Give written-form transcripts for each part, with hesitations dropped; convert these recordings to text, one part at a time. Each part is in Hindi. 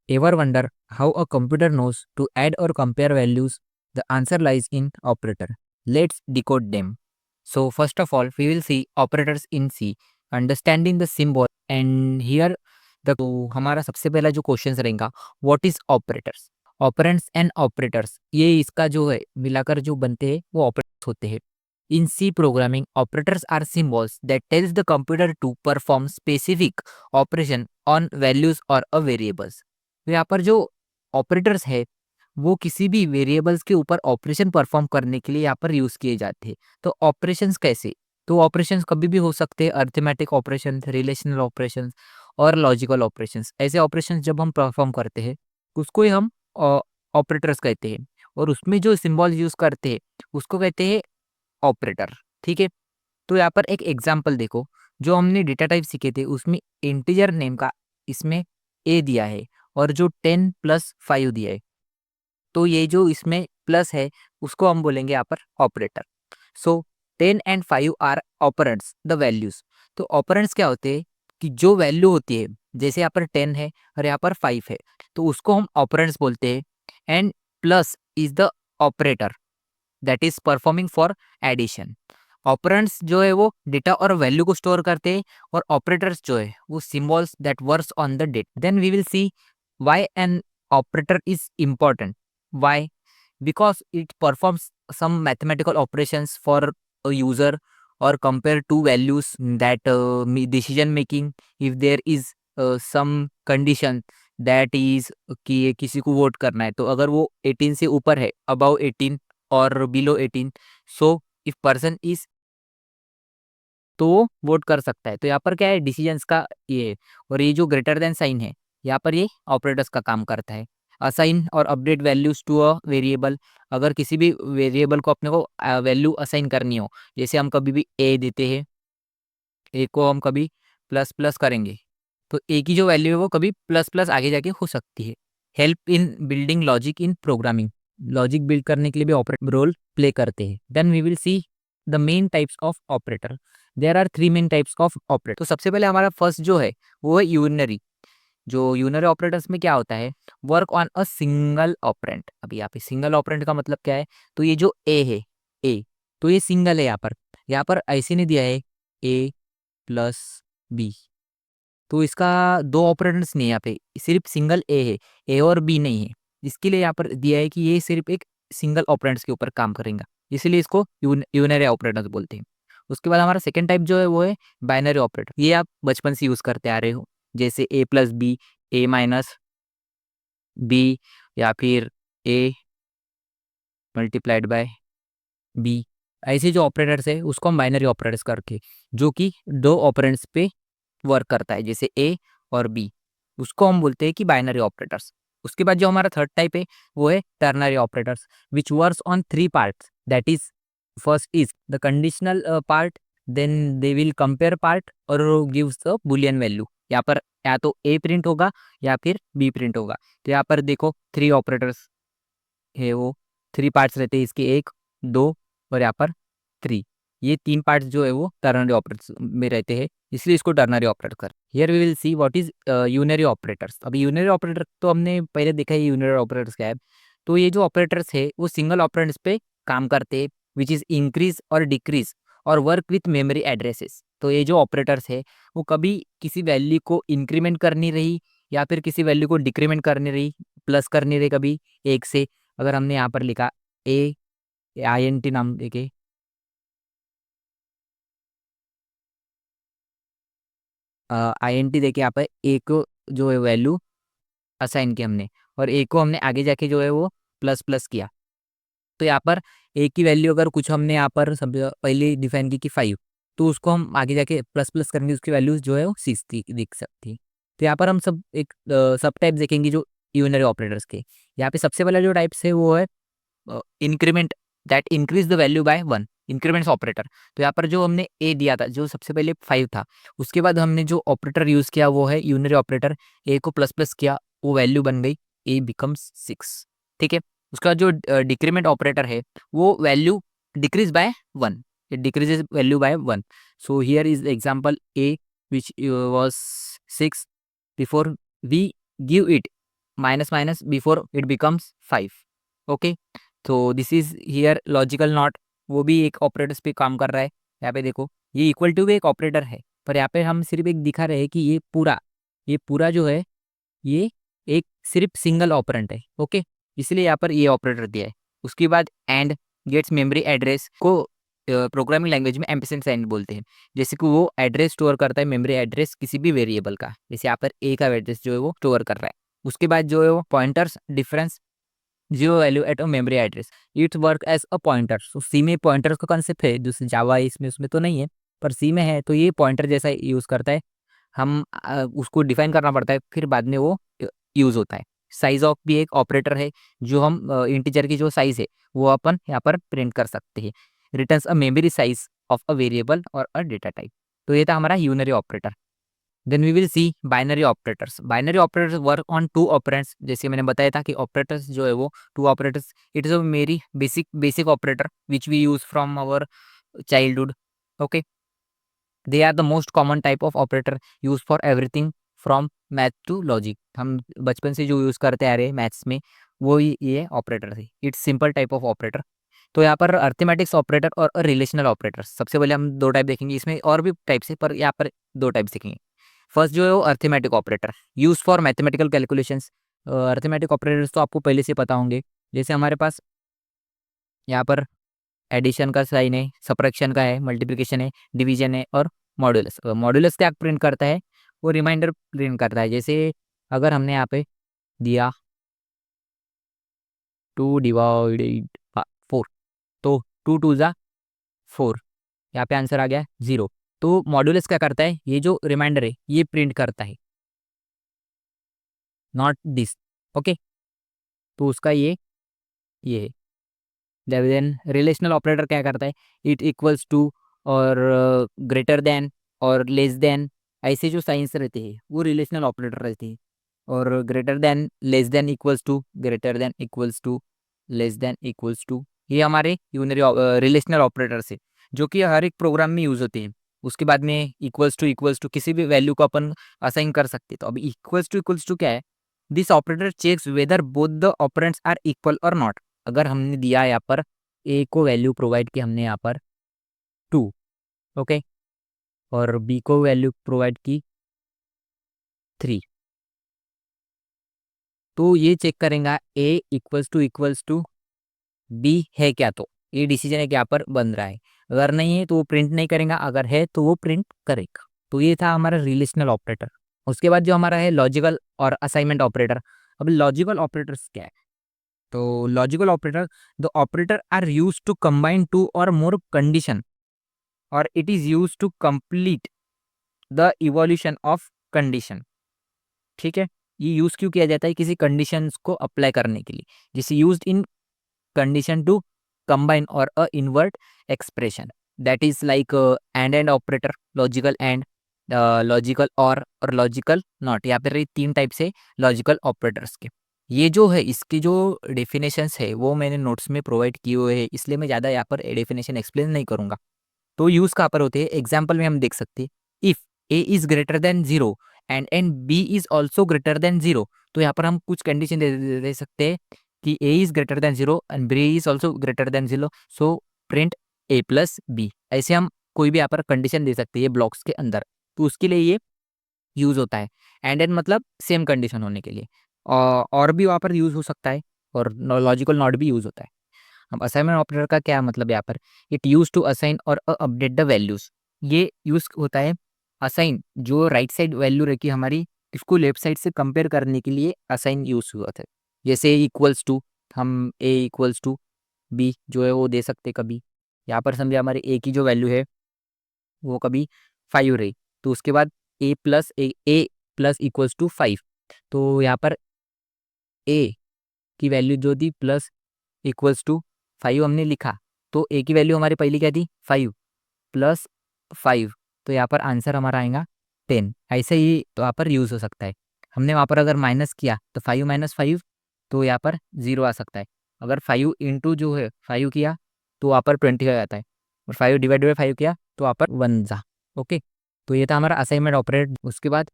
Ever wonder how a computer knows to add or compare values? The answer lies in operator. Let's decode them. So first of all, we will see operators in C, understanding the symbol, and here the तो हमारा सबसे पहला जो क्वेश्चन रहेगा, what is operators? Operands and operators, ये इसका जो है मिलाकर जो बनते हैं वो ऑपरेटर्स होते हैं. In C programming, operators are symbols that tells the computer to perform specific operation on values or a variables. तो यहाँ पर जो ऑपरेटर्स है वो किसी भी वेरिएबल्स के ऊपर ऑपरेशन परफॉर्म करने के लिए यहाँ पर यूज किए जाते हैं. तो ऑपरेशंस कैसे? तो ऑपरेशंस कभी भी हो सकते हैं, अर्थमेटिक ऑपरेशन, रिलेशनल ऑपरेशंस और लॉजिकल ऑपरेशंस. ऐसे ऑपरेशंस जब हम परफॉर्म करते हैं उसको ही हम ऑपरेटर्स कहते हैं, और उसमें जो सिंबल यूज करते हैं उसको कहते हैं ऑपरेटर. ठीक है. तो यहाँ पर एक एग्जांपल देखो, जो हमने डेटा टाइप सीखे थे उसमें इंटीजर नेम का इसमें ए दिया है और जो 10+5 दिया है, तो ये जो इसमें प्लस है उसको हम बोलेंगे यहाँ पर operator. So 10 and 5 are operands the values. तो ऑपरेंड्स क्या होते हैं कि जो वैल्यू होती है, जैसे यहाँ पर 10 है और यहाँ पर 5 है, तो उसको हम ऑपरेंड्स बोलते हैं. And plus is the operator that is performing for addition. Operands जो है वो डेटा और वैल्यू को स्टोर करते हैं, और ऑपरेटर्स जो है वो symbols that works on the data. Then we will see why an operator is important. Why? Because it performs some mathematical operations for a user or compare two values that decision making. If there is some condition that is कि ये किसी को वोट करना है, तो अगर वो 18 से ऊपर है, above 18 और below 18, so if person is, तो वो वोट कर सकता है. तो यहाँ पर क्या है, डिसीजंस का ये है. और ये जो ग्रेटर देन साइन है, यहाँ पर ये ऑपरेटर्स का काम करता है. असाइन और update values to a variable. अगर किसी भी वेरिएबल को अपने को वैल्यू असाइन करनी हो, जैसे हम कभी भी ए देते हैं, ए को हम कभी प्लस प्लस करेंगे, तो ए की जो वैल्यू है वो कभी प्लस प्लस आगे जाके हो सकती है. Help in building logic in programming. Logic build करने के लिए भी ऑपरेटर रोल प्ले करते हैं. Then we will see the main types of operator. There are 3 main types of operator. तो सबसे पहले हमारा फर्स्ट जो है वो है यूनरी. जो यूनरी ऑपरेटर्स में क्या होता है, work on a single operand. अभी यहाँ पे सिंगल ऑपरेंट का मतलब क्या है, तो ये जो ए है, ए, तो ये सिंगल है. यहाँ पर ऐसे नहीं दिया है ए प्लस बी, तो इसका दो ऑपरेटर्स नहीं है यहाँ पे, सिर्फ सिंगल ए है, ए और बी नहीं है. इसके लिए यहाँ पर दिया है कि ये सिर्फ एक सिंगल ऑपरेंड्स के ऊपर काम करेगा, इसीलिए इसको यूनरी ऑपरेटर्स बोलते हैं. उसके बाद हमारा सेकेंड टाइप जो है वो है बाइनरी ऑपरेटर. ये आप बचपन से यूज करते आ रहे हो, जैसे ए प्लस बी, ए माइनस बी, या फिर ए मल्टीप्लाइड बाय बी. ऐसे जो ऑपरेटर्स है उसको हम बाइनरी ऑपरेटर्स करके, जो कि दो ऑपरेंड्स पे वर्क करता है, जैसे ए और बी, उसको हम बोलते हैं कि बाइनरी ऑपरेटर्स. उसके बाद जो हमारा थर्ड टाइप है वो है ternary operators, which works on 3 parts. That is, first is the conditional part, then they will compare part, और गिव्स द बुलियन वैल्यू. यहाँ पर या तो ए प्रिंट होगा या फिर बी प्रिंट होगा. तो यहाँ पर देखो 3 ऑपरेटर्स है, वो 3 पार्ट्स रहते हैं इसके, 1, 2 और यहाँ पर 3. ये 3 पार्ट्स जो है वो टर्नरी ऑपरेटर्स में रहते हैं, इसलिए इसको टर्नरी ऑपरेटर कर. Here we will see what is unary operators. अभी यूनरी ऑपरेटर तो हमने पहले देखा है यूनरी ऑपरेटर्स क्या है. तो ये जो ऑपरेटर्स है वो सिंगल ऑपरेंड्स पे काम करते हैं, विच इज इंक्रीज और डिक्रीज और वर्क विथ मेमोरी एड्रेसेस. तो ये जो ऑपरेटर्स है वो कभी किसी वैल्यू को इंक्रीमेंट करनी रही या फिर किसी वैल्यू को डिक्रीमेंट करनी रही, प्लस करनी रही कभी एक से. अगर हमने यहाँ पर लिखा ए आई एन टी नाम देके, आई एन टी देके यहाँ पर ए को जो है वैल्यू असाइन की हमने, और ए को हमने आगे जाके जो है वो प्लस प्लस किया. तो यहाँ पर ए की वैल्यू अगर कुछ हमने यहाँ पर सब पहले डिफाइन की 5, तो उसको हम आगे जाके प्लस प्लस करेंगे, उसकी वैल्यूज जो है वो 6 दिख सकती है. तो यहाँ पर हम सब एक सब टाइप देखेंगे जो यूनरी ऑपरेटर्स के. यहाँ पे सबसे पहला जो टाइप्स है वो है increment that increase the value by 1, increments operator. तो यहाँ पर जो हमने ए दिया था जो सबसे पहले 5 था, उसके बाद हमने जो ऑपरेटर यूज किया वो है यूनरी ऑपरेटर. ए को प्लस प्लस किया, वो वैल्यू बन गई ए बिकम्स 6. ठीक है. उसका जो डिक्रीमेंट ऑपरेटर है वो value decrease by 1, it decreases value by 1. So here is example a which was 6 before we give it minus minus before it becomes 5। Okay, तो this is here logical not, वो भी एक ऑपरेटर्स पे काम कर रहा है। यहाँ पे देखो ये इक्वल टू भी एक ऑपरेटर है, पर यहाँ पे हम सिर्फ एक दिखा रहे हैं कि ये पूरा जो है ये एक सिर्फ सिंगल ऑपरेंट है। ओके, इसलिए यहाँ पर ये ऑपरेटर दिया है। उसके बाद एंड गेट्स मेमोरी एड्रेस को प्रोग्रामिंग लैंग्वेज में एम्परसेंड साइन बोलते हैं। जैसे कि वो एड्रेस स्टोर करता है, मेमोरी एड्रेस किसी भी वेरिएबल का, जैसे यहाँ पर ए का एड्रेस जो है वो स्टोर कर रहा है। उसके बाद जो है वो pointers difference zero value at a memory address, its work as a pointer. तो सी में पॉइंटर्स का कॉन्सेप्ट है, जो जावा इसमें उसमें तो नहीं है, पर सी में है, तो ये पॉइंटर जैसा यूज करता है। हम उसको डिफाइन करना पड़ता है, फिर बाद में वो यूज होता है। साइज ऑफ भी एक ऑपरेटर है, जो हम इंटीजर की जो साइज है वो अपन यहाँ पर प्रिंट कर सकते हैं। Returns a memory size of a variable और अ डेटा टाइप। तो ये था हमारा unary operator. Then we will see binary operators. Binary operators work on two operands. जैसे मैंने बताया था कि ऑपरेटर्स जो है वो two operators, it is a very basic operator which we use from our childhood. Okay, they are the most common type of operator use for everything from math to logic. हम बचपन से जो यूज करते आ रहे हैं मैथ्स में, वो ये ऑपरेटर थे। It's simple type of operator. तो यहाँ पर अर्थमेटिक्स ऑपरेटर और रिलेशनल ऑपरेटर, सबसे पहले हम दो टाइप देखेंगे। इसमें और भी टाइप्स है, पर यहाँ पर दो टाइप्स देखेंगे। फर्स्ट जो है वो arithmetic operator, use for mathematical calculations. Arithmetic operators तो आपको पहले से पता होंगे। जैसे हमारे पास यहाँ पर एडिशन का साइन है, सब्ट्रैक्शन का है, मल्टीप्लिकेशन है, डिवीजन है और मॉड्यूलस। मॉड्यूलस क्या प्रिंट करता है? वो रिमाइंडर प्रिंट करता है। जैसे अगर हमने यहाँ पे दिया 2 डिवाइडेड 4, तो 2 2 ज़ा 4, यहाँ पे आंसर आ गया 0। तो मॉड्यूलस क्या करता है? ये जो रिमाइंडर है ये प्रिंट करता है, नॉट दिस। ओके, तो उसका ये है। देन रिलेशनल ऑपरेटर क्या करता है? इट इक्वल्स टू और ग्रेटर देन और लेस देन, ऐसे जो साइंस रहते हैं वो रिलेशनल ऑपरेटर रहते हैं। और greater than, less than, equals to, greater than, equals to, less than, equals to, ये हमारे यूनरी रिलेशनल ऑपरेटर्स है, जो कि हर एक प्रोग्राम में यूज होते हैं। उसके बाद में इक्वल्स टू किसी भी वैल्यू को अपन असाइन कर सकते हैं। तो अभी इक्वल्स टू क्या है? This operator checks whether both the operands are equal और नॉट। अगर हमने दिया यहाँ पर ए को वैल्यू प्रोवाइड की हमने यहाँ पर 2, ओके, और बी को वैल्यू प्रोवाइड की 3, तो ये चेक करेगा ए इक्वल्स टू बी है क्या, तो ये डिसीजन है कि यहाँ पर बन रहा है। अगर नहीं है तो वो प्रिंट नहीं करेगा, अगर है तो वो प्रिंट करेगा। तो ये था हमारा रिलेशनल ऑपरेटर। उसके बाद जो हमारा है लॉजिकल और असाइनमेंट ऑपरेटर। अब लॉजिकल ऑपरेटर्स क्या है? तो logical operator, the operator are use to combine two और मोर कंडीशन और it is use to complete the evolution of condition. ठीक है, ये यूज क्यों किया जाता है? किसी कंडीशंस को अप्लाई करने के लिए, जिसे used in condition to combine or a invert expression, that is like and operator, logical and, logical और लॉजिकल नॉट। यहाँ पर तीन टाइप से लॉजिकल ऑपरेटर्स के। ये जो है इसकी जो डेफिनेशंस है वो मैंने नोट्स में प्रोवाइड किए हुए हैं, इसलिए मैं ज़्यादा यहाँ पर डेफिनेशन एक्सप्लेन नहीं करूँगा। तो यूज़ कहाँ पर होते हैं? एग्जाम्पल में हम देख सकते हैं, if A is greater than 0 and B is also greater than 0। तो यहाँ पर हम कुछ कंडीशन दे सकते हैं कि A is greater than 0 and B is also greater than 0, so print A plus B. ऐसे हम कोई भी यहाँ पर कंडीशन दे सकते हैं ब्लॉक्स के अंदर, तो उसके लिए ये यूज़ होता है। एंड मतलब सेम कंडीशन होने के लिए। और भी वहाँ पर यूज़ हो सकता है, और लॉजिकल नॉट भी यूज़ होता है। अब असाइनमेंट ऑपरेटर का क्या मतलब यहाँ पर? इट यूज टू असाइन और अपडेट द वैल्यूज। ये यूज होता है असाइन, जो राइट साइड वैल्यू रखी हमारी, इसको लेफ्ट साइड से कंपेयर करने के लिए असाइन यूज हुआ था। जैसे इक्वल्स टू, हम ए इक्वल्स टू बी जो है वो दे सकते कभी। यहाँ पर समझे हमारे ए की जो वैल्यू है वो कभी 5 रही, तो उसके बाद ए प्लस इक्वल्स टू 5। तो यहाँ पर ए की वैल्यू जो थी प्लस इक्वल्स टू 5 हमने लिखा, तो ए की वैल्यू हमारी पहली क्या थी? 5 प्लस 5, तो यहाँ पर आंसर हमारा आएगा 10। ऐसे ही तो यहाँ पर यूज़ हो सकता है। हमने वहाँ पर अगर माइनस किया तो 5 माइनस 5, तो यहाँ पर 0 आ सकता है। अगर 5 इंटू जो है 5 किया तो वहाँ पर 20 आ जाता है, और 5 डिवाइड बाई 5 किया तो वहाँ पर 1 जा। ओके, तो ये था हमारा असाइनमेंट ऑपरेटर। उसके बाद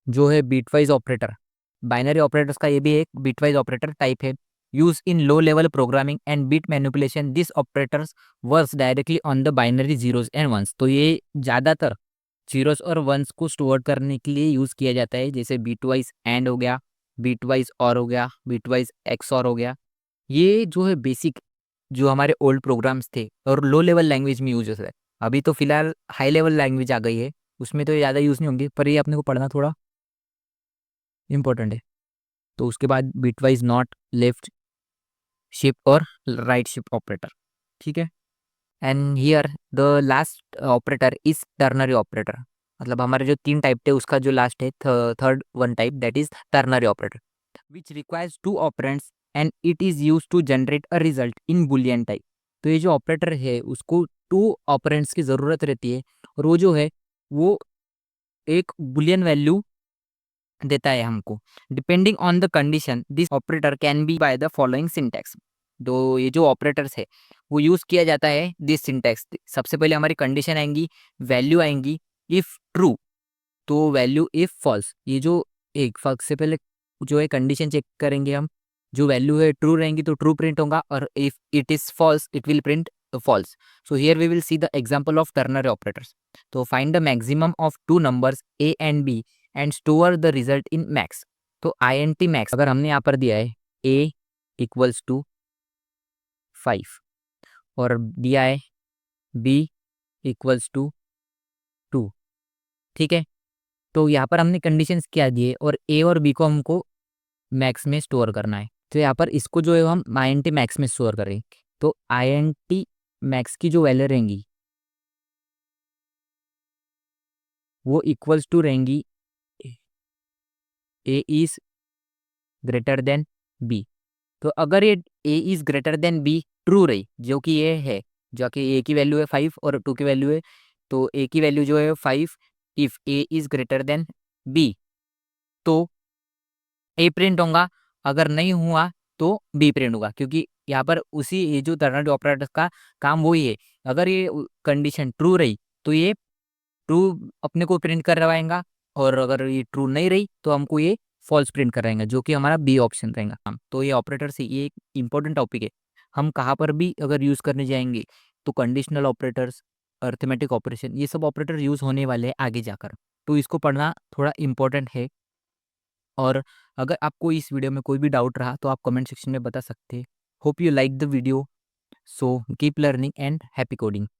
जो है बीटवाइज ऑपरेटर। बाइनरी ऑपरेटर्स का ये भी एक बिटवाइज ऑपरेटर टाइप है। Use in low level programming and bit manipulation, this operators works directly on the binary zeros and ones. तो ये ज़्यादातर जीरोस और वंस को स्टोर करने के लिए यूज़ किया जाता है, जैसे बिटवाइज एंड हो गया, बिटवाइज और हो गया, बिटवाइज एक्स और हो गया। ये जो है बेसिक जो हमारे ओल्ड प्रोग्राम्स थे और लो लेवल लैंग्वेज में यूज होता है। अभी तो फिलहाल हाई लेवल लैंग्वेज आ गई है, उसमें तो ज़्यादा यूज़ नहीं होंगे, पर ये अपने को पढ़ना थोड़ा इंपॉर्टेंट है। तो उसके बाद बिटवाइज नॉट, लेफ्ट शिफ्ट और राइट शिफ्ट ऑपरेटर, ठीक है। And here the last operator is ternary operator, मतलब हमारे जो 3 टाइप थे उसका जो लास्ट है third one type, that is ternary operator, which requires 2 operands and it is use to generate a result in boolean type. तो ये जो ऑपरेटर है उसको 2 ऑपरेंड्स की ज़रूरत रहती है, और वो जो है वो एक बुलियन वैल्यू देता है हमको। Depending on the condition this operator can be by the following syntax. तो ये जो ऑपरेटर्स है वो यूज किया जाता है दिस सिंटैक्स। सबसे पहले हमारी कंडीशन आएंगी, वैल्यू आएंगी, इफ ट्रू तो वैल्यू, इफ फॉल्स ये जो एक फर्क से पहले जो है कंडीशन चेक करेंगे हम, जो वैल्यू है ट्रू रहेंगी तो ट्रू प्रिंट होगा, और if it is false it will print false. So here we will see the example of ternary operators. तो find the maximum of 2 numbers a and b and store the result in max. तो आई एन टी मैक्स अगर हमने यहाँ पर दिया है ए इक्वल्स टू 5 और दिया है बी इक्वल्स टू 2, ठीक है। तो यहाँ पर हमने कंडीशंस क्या दिए और ए और बी को हमको मैक्स में स्टोर करना है। तो यहाँ पर इसको जो है हम आई एन टी मैक्स में स्टोर करें, तो आई एन टी मैक्स की जो वैल्यू रहेंगी वो इक्वल्स टू रहेंगी a is greater than B. तो अगर ये a is greater than b true रही, जो कि ये है, जो कि ए की वैल्यू है 5 और 2 की वैल्यू है, तो ए की वैल्यू जो है 5, if A is greater than B तो ए प्रिंट होगा, अगर नहीं हुआ तो बी प्रिंट होगा, क्योंकि यहाँ पर उसी ये जो टर्नरी ऑपरेटर का काम वही है। अगर ये कंडीशन ट्रू रही तो ये ट्रू अपने को प्रिंट करवाएगा, और अगर ये ट्रू नहीं रही तो हमको ये फॉल्स प्रिंट कराएगा, जो कि हमारा बी ऑप्शन रहेगा। तो ये ऑपरेटर से ये एक इंपॉर्टेंट टॉपिक है। हम कहाँ पर भी अगर यूज़ करने जाएंगे तो कंडीशनल ऑपरेटर्स, अर्थमेटिक ऑपरेशन, ये सब ऑपरेटर यूज़ होने वाले हैं आगे जाकर, तो इसको पढ़ना थोड़ा इंपॉर्टेंट है। और अगर आपको इस वीडियो में कोई भी डाउट रहा तो आप कमेंट सेक्शन में बता सकते हैं। Hope you like the video, so keep learning and happy coding.